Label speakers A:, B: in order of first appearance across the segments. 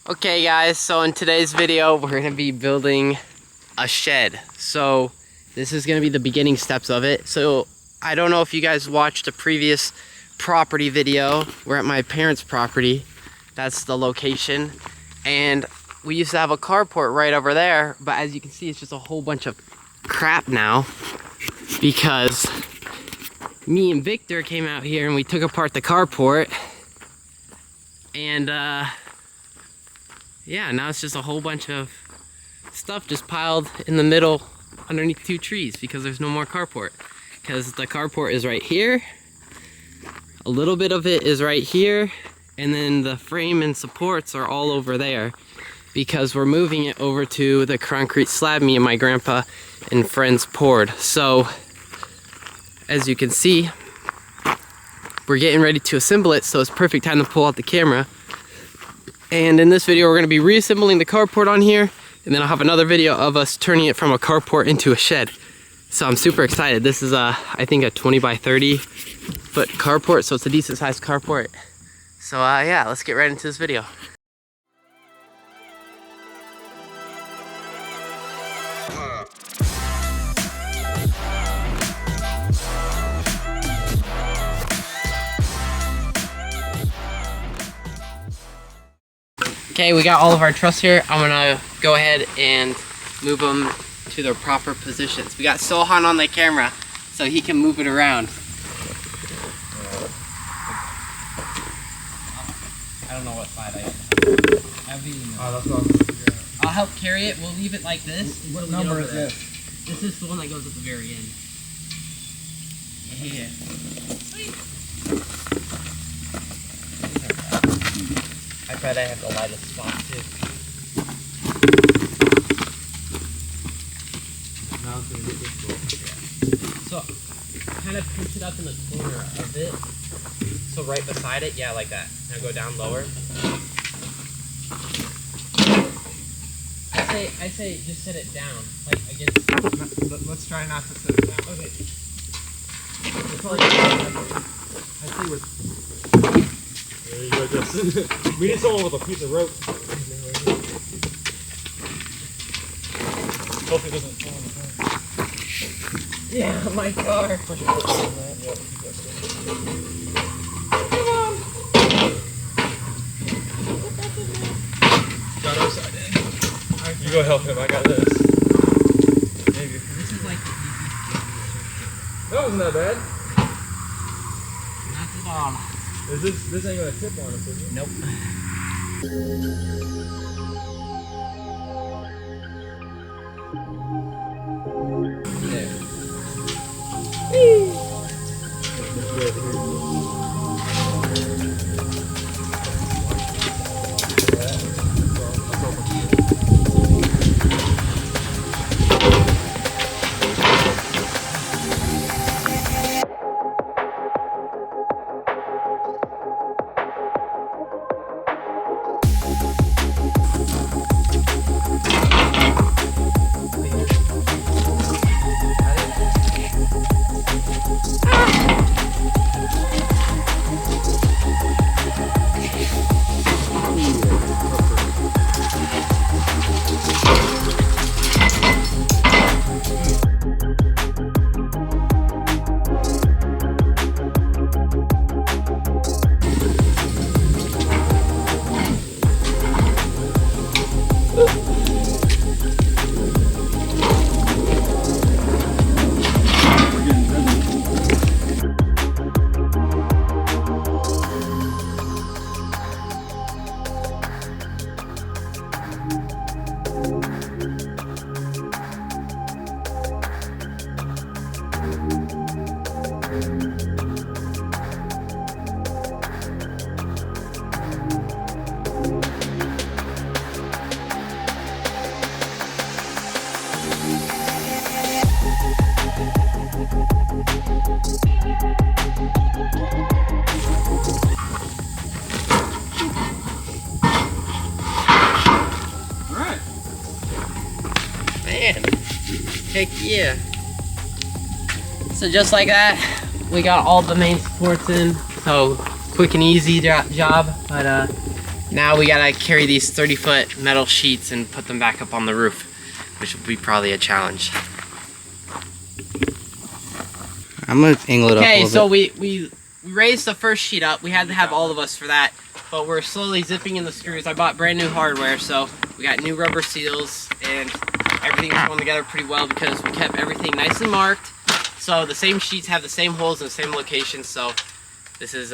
A: Okay guys, so in today's video we're going to be building a shed. So this is going to be the beginning steps of it. So I don't know if you guys watched a previous property video. We're at my parents' property. That's the location. And we used to have a carport right over there, but as you can see it's just a whole bunch of crap now because me and Victor came out here and we took apart the carport and yeah, now it's just a whole bunch of stuff just piled in the middle underneath two trees because there's no more carport. Because the carport is right here, a little bit of it is right here, and then the frame and supports are all over there because we're moving it over to the concrete slab me and my grandpa and friends poured. So as you can see, we're getting ready to assemble it, so it's perfect time to pull out the camera. And in this video, we're going to be reassembling the carport on here, and then I'll have another video of us turning it from a carport into a shed. So I'm super excited. This is I think a 20 by 30 foot carport, so it's a decent sized carport. So yeah, let's get right into this video. Okay, we got all of our truss here. I'm gonna go ahead and move them to their proper positions. We got Sohan on the camera, so he can move it around. I don't know what side I have. I'll help carry it. We'll leave it like this.
B: What number is this?
A: This is the one that goes at the very end. Yeah. Sweet. I bet I have the lightest spot too. So, kind of pinch it up in the corner of it. So right beside it, yeah, like that. Now go down lower. I say just set it down, like against.
B: Let's try not to set it down.
A: Okay.
B: I see where. There you go, Justin. We need someone with a piece of rope. Hopefully it doesn't fall on the car.
A: Yeah, my car.
B: Push it on that. Yeah, come on. Got our side in. You go help him. I got this. Maybe.
A: This is like the easiest.
B: That wasn't that bad.
A: Not at all.
B: This ain't gonna tip on us, is it?
A: Nope. There. Man, heck yeah. So just like that, we got all the main supports in. So quick and easy job, but Now we gotta carry these 30-foot metal sheets and put them back up on the roof, which will be probably a challenge.
C: I'm gonna angle it up a
A: Okay,
C: little
A: so
C: bit.
A: we raised the first sheet up. We had to have all of us for that, but we're slowly zipping in the screws. I bought brand new hardware, so we got new rubber seals, and everything's going together pretty well because we kept everything nicely marked. So the same sheets have the same holes in the same locations, so this is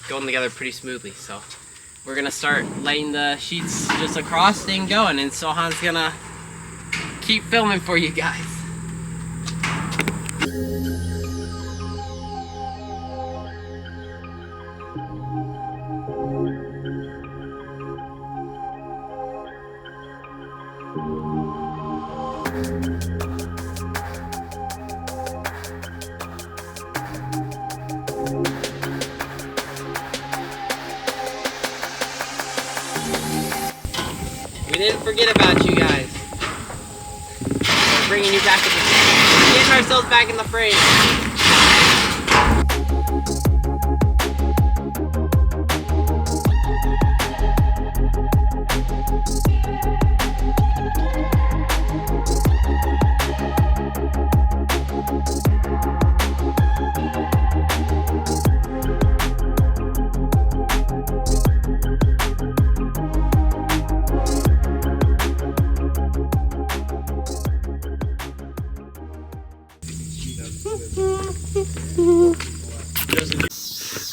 A: going together pretty smoothly. So we're gonna start laying the sheets just across and going, and Sohan's gonna keep filming for you guys. We didn't forget about you guys. We're bringing you back in the frame. Getting ourselves back in the frame.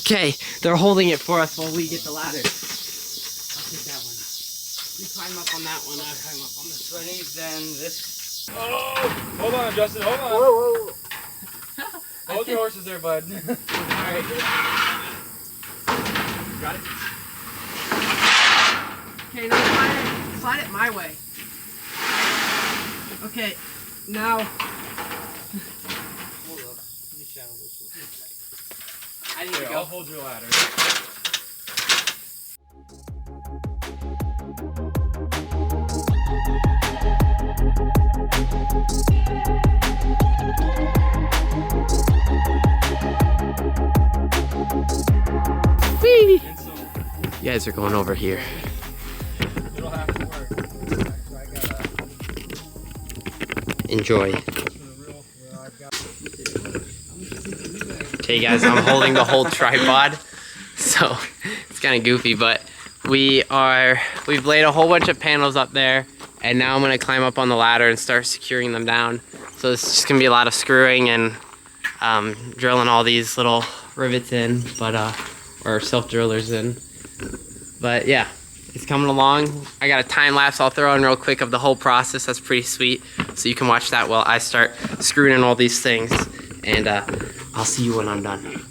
A: Okay, they're holding it for us while we get the ladder. I'll take that one. You climb up on that one, I'll climb up on this one.
C: Then this.
B: Oh! Hold on, Justin, hold on.
C: Whoa, whoa.
B: Hold your horses there, bud.
A: Alright. Got it? Okay, now slide it my way. Okay, now.
C: Hold up. Let me shadow this one.
A: I need to
B: Here,
A: go.
B: I'll hold your ladder.
A: Whee!
B: And so,
A: You guys are going over here.
B: it'll have to work. So I gotta,
A: Enjoy.
B: for the real, I've got.
A: Okay guys, I'm holding the whole tripod, so it's kind of goofy, but we've laid a whole bunch of panels up there, and now I'm gonna climb up on the ladder and start securing them down. So it's just gonna be a lot of screwing and drilling all these little rivets in, or self-drillers in. But yeah, it's coming along. I got a time lapse I'll throw in real quick of the whole process. That's pretty sweet. So you can watch that while I start screwing in all these things, and I'll see you when I'm done.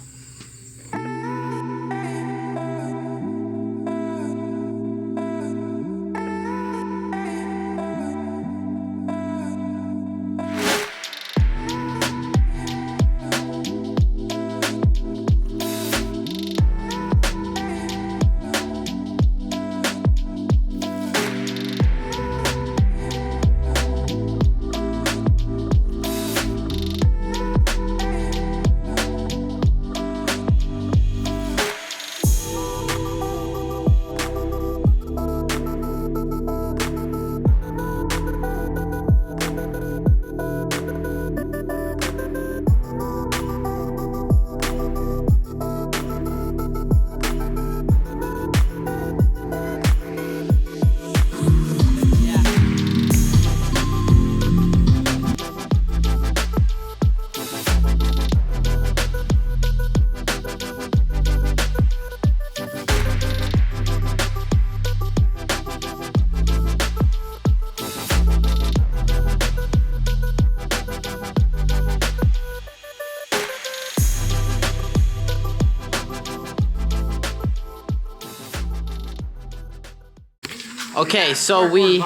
A: Okay, so we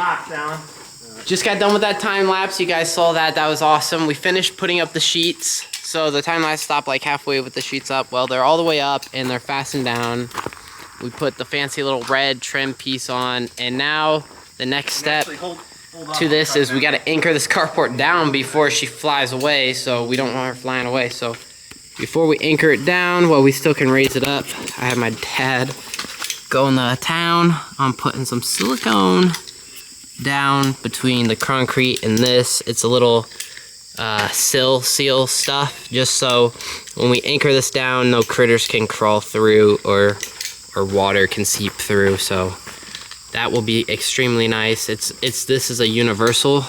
A: just got done with that time lapse. You guys saw that. That was awesome. We finished putting up the sheets. So the time lapse stopped like halfway with the sheets up. Well, they're all the way up and they're fastened down. We put the fancy little red trim piece on, and now the next step to this is we got to anchor this carport down before she flies away, so we don't want her flying away. So before we anchor it down, well, we still can raise it up. I have my dad going to town on putting some silicone down between the concrete and this. It's a little seal stuff, just so when we anchor this down, no critters can crawl through or water can seep through. So that will be extremely nice. This is a universal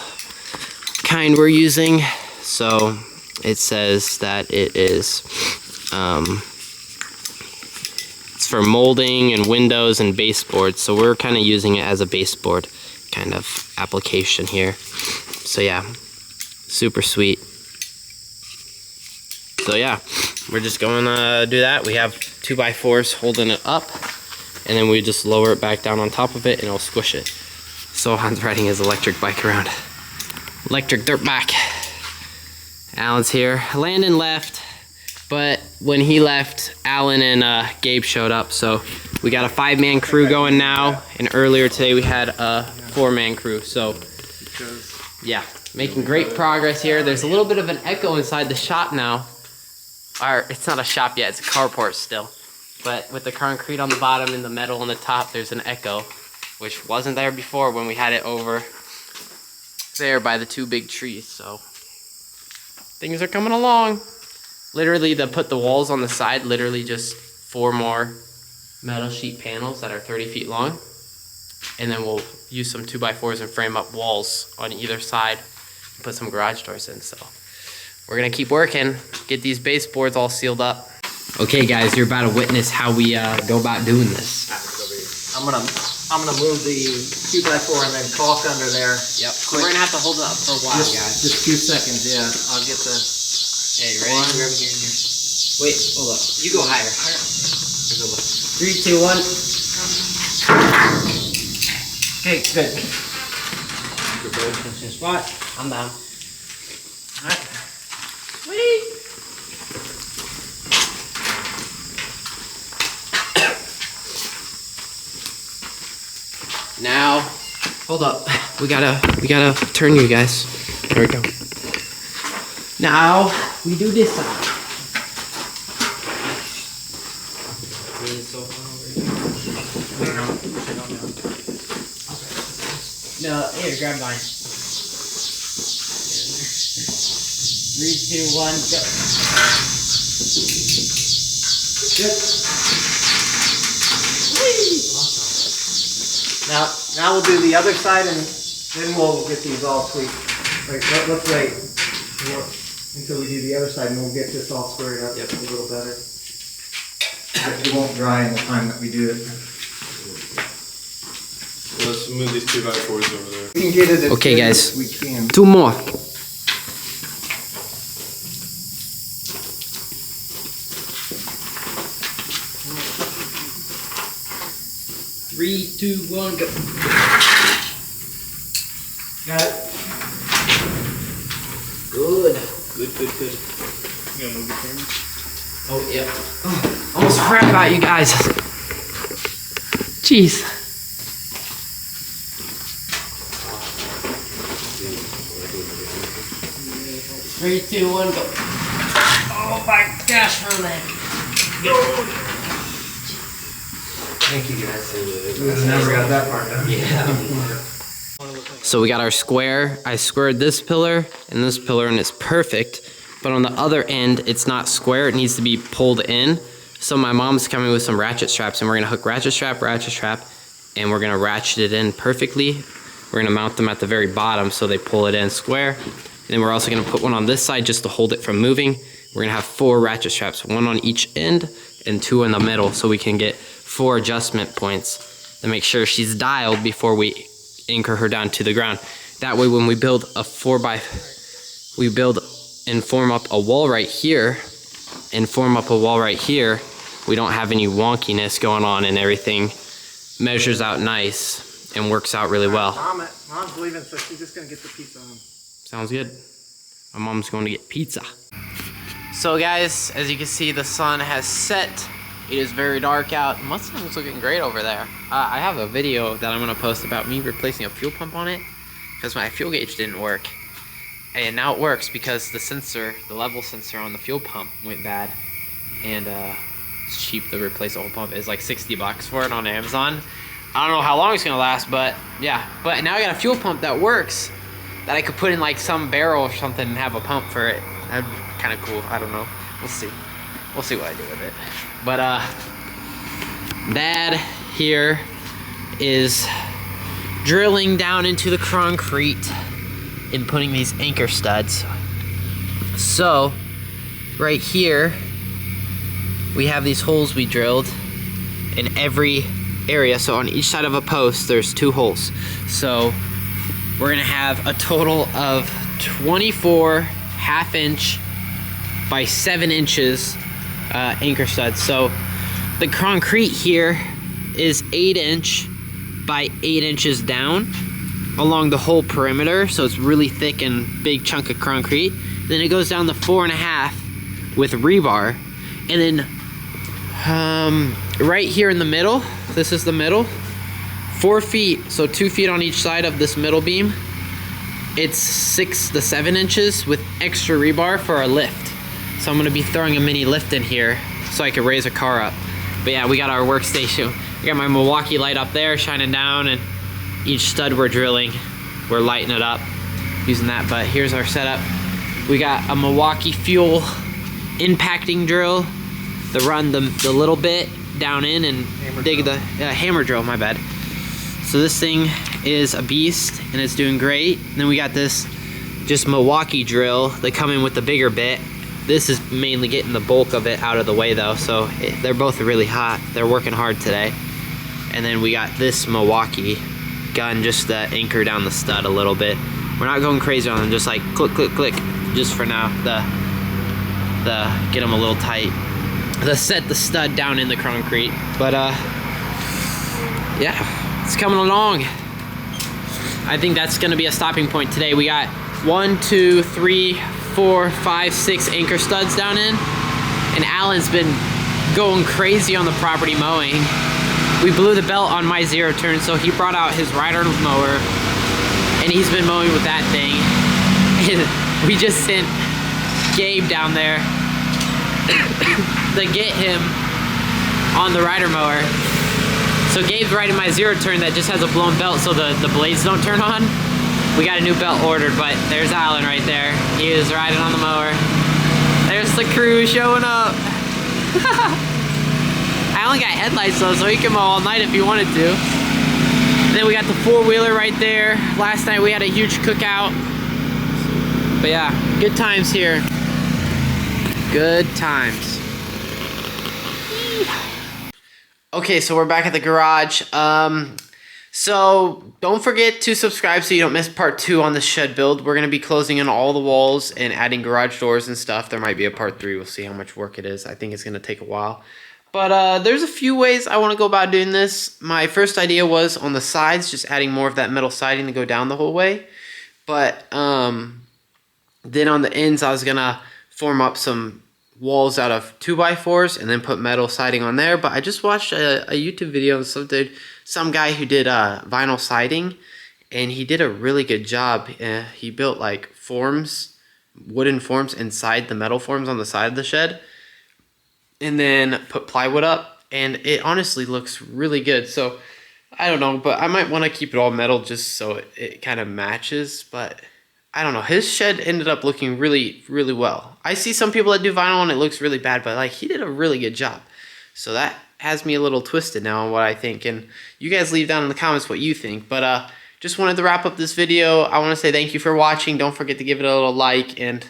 A: kind we're using, so it says that it is it's for molding and windows and baseboards, so we're kind of using it as a baseboard kind of application here. So yeah, super sweet. So yeah, we're just going to do that. We have 2x4s holding it up, and then we just lower it back down on top of it and it'll squish it. So Han's riding his electric bike around. Electric dirt bike. Alan's here. Landon left, but when he left, Alan and Gabe showed up. So we got a 5-man crew going now, and earlier today we had a 4-man crew. So yeah, making great progress here. There's a little bit of an echo inside the shop now. Or it's not a shop yet, it's a carport still. But with the concrete on the bottom and the metal on the top, there's an echo, which wasn't there before when we had it over there by the 2 big trees. So things are coming along. Literally, to put the walls on the side, literally just 4 more metal sheet panels that are 30 feet long. And then we'll use some 2x4s and frame up walls on either side and put some garage doors in. So we're gonna keep working, get these baseboards all sealed up. Okay guys, you're about to witness how we go about doing this.
C: I'm gonna move the 2x4 and then caulk under there.
A: Yep. We're gonna have to hold it up for a while, guys.
C: Just 2 seconds, yeah. I'll get the.
A: Hey, ready?
C: Here.
A: Wait, hold up. You go higher. 3, 2, 1.
C: Okay, good.
A: Good spot. I'm down.
C: Alright.
A: Sweet. Now, hold up. We gotta turn you guys. There we go. Now we do this side. No, here, grab mine. 3, 2, 1, go. Good.
C: Now we'll do the other side and then we'll get these all sweet. Right, let's wait until we do the other side and we'll get this all squared up a little better. It won't dry in the time that we do it.
B: Let's move these 2x4s over there.
C: We can get it as
A: Okay,
C: good
A: guys.
C: as we can.
A: 2 more. Three, 2, 1, go.
C: Got it?
A: Good.
B: You gonna move the camera?
A: Oh, yeah. Oh, almost forgot about you guys. Jeez. Three, 2, 1, go. Oh my gosh, Herman.
C: Thank you guys. We never got that part done.
A: Yeah. So we got our square. I squared this pillar, and it's perfect. But on the other end, it's not square. It needs to be pulled in. So my mom's coming with some ratchet straps, and we're gonna hook ratchet strap, and we're gonna ratchet it in perfectly. We're gonna mount them at the very bottom so they pull it in square. And then we're also gonna put one on this side just to hold it from moving. We're gonna have 4 ratchet straps, 1 on each end and 2 in the middle, so we can get 4 adjustment points to make sure she's dialed before we anchor her down to the ground. That way when we build a 4x, we build and form up a wall right here, we don't have any wonkiness going on, and everything measures out nice and works out really well.
C: Mom's leaving, so she's just gonna get the pizza home.
A: Sounds good. My mom's going to get pizza. So guys, as you can see, the sun has set. It is very dark out. Mustang's looking great over there. I have a video that I'm gonna post about me replacing a fuel pump on it because my fuel gauge didn't work. And now it works because the level sensor on the fuel pump went bad. And It's cheap to replace the whole pump. It's like 60 bucks for it on Amazon. I don't know how long it's gonna last, but yeah. But now I got a fuel pump that works, that I could put in like some barrel or something and have a pump for it. That'd be kind of cool. I don't know. We'll see. We'll see what I do with it. But Dad here is drilling down into the concrete and putting these anchor studs. So right here we have these holes we drilled in every area. So on each side of a post there's 2 holes. So we're gonna have a total of 24 1/2" by 7 inches anchor studs. So the concrete here is 8" by 8 inches down along the whole perimeter, so it's really thick and big chunk of concrete. Then it goes down to 4.5 with rebar, and then right here in the middle, this is the middle, 4 feet, so 2 feet on each side of this middle beam. It's 6 to 7 inches with extra rebar for a lift. So I'm gonna be throwing a mini lift in here so I can raise a car up. But yeah, we got our workstation. I got my Milwaukee light up there shining down, and each stud we're drilling, we're lighting it up using that. But here's our setup. We got a Milwaukee fuel impacting drill to run the little bit down in and dig the hammer drill, my bad. So this thing is a beast and it's doing great. And then we got this just Milwaukee drill. They come in with the bigger bit. This is mainly getting the bulk of it out of the way though, so they're both really hot. They're working hard today. And then we got this Milwaukee gun just to anchor down the stud a little bit. We're not going crazy on them, just like click, click, click, just for now. Get them a little tight. To set the stud down in the concrete. But yeah, it's coming along. I think that's gonna be a stopping point today. We got 1, 2, 3, 4, 5, 6 anchor studs down in, and Alan's been going crazy on the property mowing. We blew the belt on my 0 turn, so he brought out his rider mower and he's been mowing with that thing. And we just sent Gabe down there to get him on the rider mower. So Gabe's riding my 0 turn that just has a blown belt so the blades don't turn on. We got a new belt ordered, but there's Alan right there. He is riding on the mower. There's the crew showing up. Alan got headlights though, so he can mow all night if he wanted to. And then we got the 4-wheeler right there. Last night we had a huge cookout. But yeah, good times here. Good times. Okay, so we're back at the garage. So don't forget to subscribe so you don't miss part 2 on the shed build. We're going to be closing in all the walls and adding garage doors and stuff. There might be a part 3. We'll see how much work it is. I think it's going to take a while. But there's a few ways I want to go about doing this. My first idea was on the sides, just adding more of that metal siding to go down the whole way. But then on the ends, I was going to form up some walls out of 2x4s and then put metal siding on there. But I just watched a YouTube video of some guy who did vinyl siding, and he did a really good job. He built like forms, wooden forms inside the metal forms on the side of the shed, and then put plywood up, and it honestly looks really good. So I don't know, but I might want to keep it all metal just so it kind of matches. But I don't know, his shed ended up looking really, really well. I see some people that do vinyl and it looks really bad, but like he did a really good job. So that has me a little twisted now on what I think, and you guys leave down in the comments what you think. But just wanted to wrap up this video. I want to say thank you for watching. Don't forget to give it a little like, and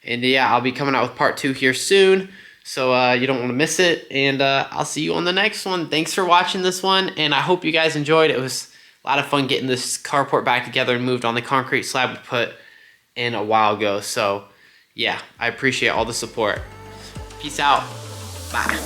A: yeah, I'll be coming out with part 2 here soon, so you don't want to miss it. And I'll see you on the next one. Thanks for watching this one, and I hope you guys enjoyed. It was a lot of fun getting this carport back together and moved on the concrete slab we put in a while ago. So yeah, I appreciate all the support. Peace out. Bye.